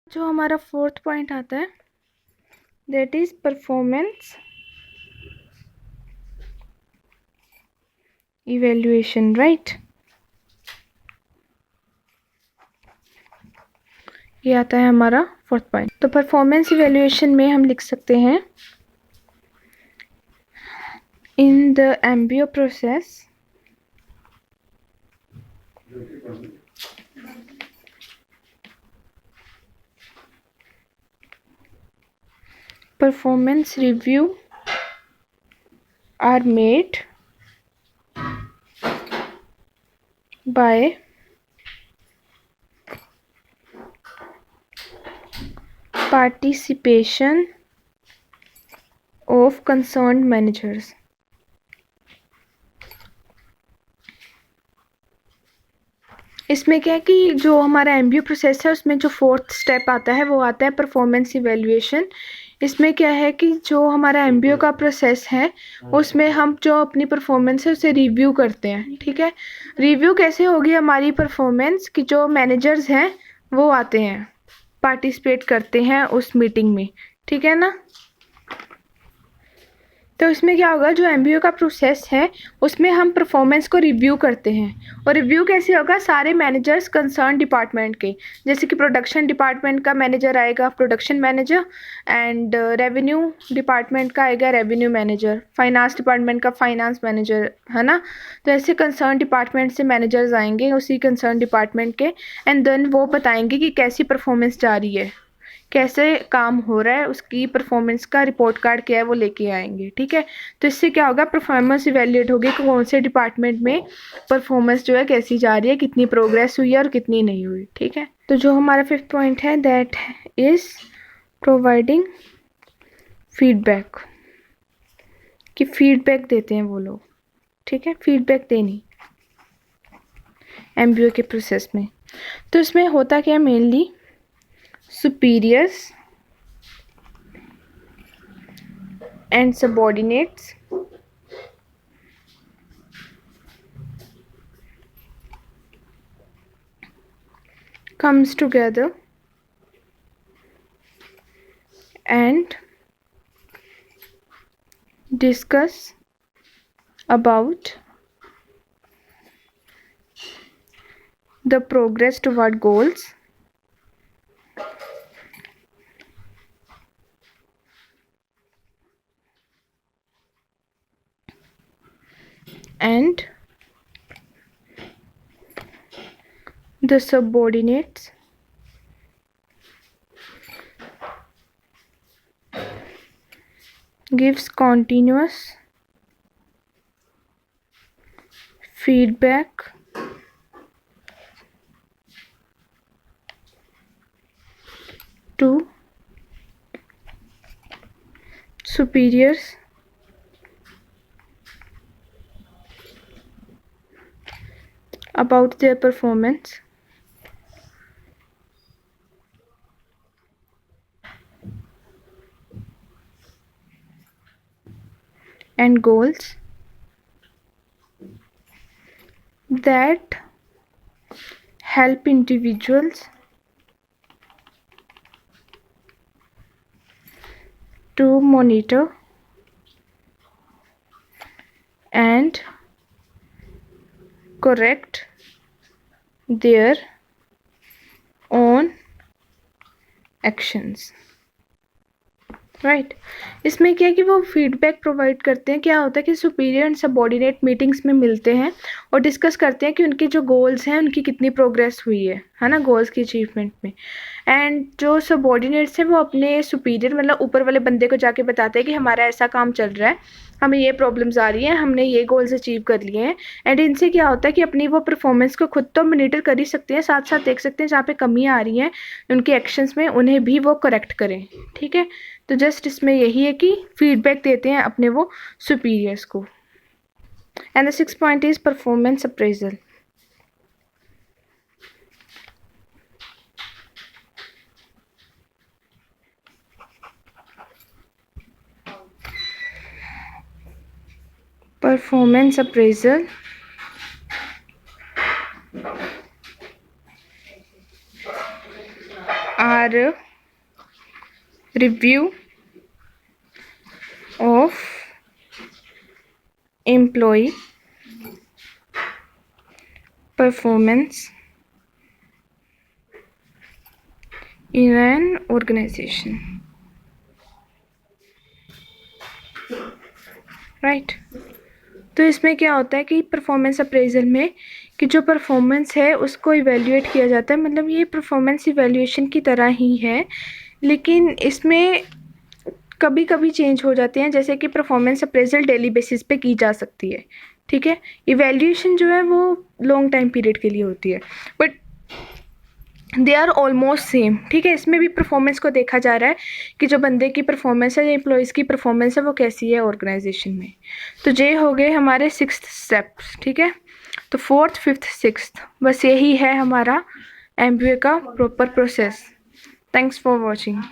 जो हमारा fourth point आता है that is performance evaluation, right. ये आता है हमारा फोर्थ पॉइंट। तो परफॉर्मेंस इवेल्युएशन में हम लिख सकते हैं in the MBO process performance review are made by participation of concerned managers। इसमें क्या है कि जो हमारा एमबीओ प्रोसेस है उसमें जो फोर्थ स्टेप आता है वो आता है परफॉर्मेंस इवेल्युएशन। इसमें क्या है कि जो हमारा एमबीओ का प्रोसेस है उसमें हम जो अपनी परफॉर्मेंस है उसे रिव्यू करते हैं, ठीक है। रिव्यू कैसे होगी हमारी परफॉर्मेंस कि जो मैनेजर्स हैं वो आते हैं, पार्टिसिपेट करते हैं उस मीटिंग में, ठीक है ना। तो इसमें क्या होगा, जो एमबीओ का प्रोसेस है उसमें हम परफॉर्मेंस को रिव्यू करते हैं। और रिव्यू कैसे होगा, सारे मैनेजर्स कंसर्न डिपार्टमेंट के, जैसे कि प्रोडक्शन डिपार्टमेंट का मैनेजर आएगा production manager, and revenue department का आएगा रेवेन्यू मैनेजर, फाइनेंस डिपार्टमेंट का फाइनेंस मैनेजर, है ना। तो ऐसे कंसर्न डिपार्टमेंट से मैनेजर्स आएंगे उसी कंसर्न डिपार्टमेंट के, एंड देन वो बताएंगे कि कैसी परफॉर्मेंस जा रही है, कैसे काम हो रहा है, उसकी परफॉर्मेंस का रिपोर्ट कार्ड क्या है वो लेके आएंगे, ठीक है। तो इससे क्या होगा, परफॉर्मेंस इवैल्यूएट होगी कि कौन से डिपार्टमेंट में परफॉर्मेंस जो है कैसी जा रही है, कितनी प्रोग्रेस हुई है और कितनी नहीं हुई, ठीक है। तो जो हमारा फिफ्थ पॉइंट है दैट इज प्रोवाइडिंग फीडबैक, कि फीडबैक देते हैं वो लोग, ठीक है। फीडबैक देनी एमबीओ के प्रोसेस में। तो इसमें होता क्या है, mainly superiors and subordinates comes together and discuss about the progress toward goals and the subordinates gives continuous feedback to superiors about their performance and goals that help individuals to monitor and correct their own actions, right. इसमें क्या है कि वो feedback provide करते हैं। क्या होता है कि सुपीरियर एंड सबऑर्डिनेट मीटिंग्स में मिलते हैं और डिस्कस करते हैं कि उनके जो गोल्स हैं उनकी कितनी प्रोग्रेस हुई है ना, गोल्स की अचीवमेंट में। एंड जो सबऑर्डिनेट्स हैं वो अपने सुपीरियर मतलब ऊपर वाले बंदे को जाके बताते हैं कि हमारा ऐसा काम चल रहा है, हमें ये प्रॉब्लम्स आ रही हैं, हमने ये गोल्स अचीव कर लिए हैं। एंड इनसे क्या होता है कि अपनी वो परफॉर्मेंस को खुद तो मॉनिटर कर ही सकते हैं, साथ साथ देख सकते हैं जहाँ पे कमियाँ आ रही हैं उनके एक्शंस में, उन्हें भी वो करेक्ट करें, ठीक है। तो जस्ट इसमें यही है कि फीडबैक देते हैं अपने वो सुपीरियर्स को। And the sixth point is performance appraisal. Performance appraisal are review of employee performance in an organization, right. तो इसमें क्या होता है कि परफॉर्मेंस अप्रेजल में कि जो परफॉर्मेंस है उसको इवेल्युएट किया जाता है, मतलब ये परफॉर्मेंस इवेल्युएशन की तरह ही है, लेकिन इसमें कभी कभी चेंज हो जाते हैं, जैसे कि परफॉर्मेंस अप्रेजल डेली बेसिस पे की जा सकती है, ठीक है। इवेल्युएशन जो है वो लॉन्ग टाइम पीरियड के लिए होती है, but they are almost same, ठीक है। इसमें भी परफॉर्मेंस को देखा जा रहा है कि जो बंदे की परफॉर्मेंस है या एम्प्लॉयज़ की परफॉर्मेंस है वो कैसी है ऑर्गेनाइजेशन में। तो ये हो गए हमारे 6th स्टेप्स, ठीक है। तो 4th, 5th, 6th बस यही है हमारा MBA का proper process. Thanks for watching.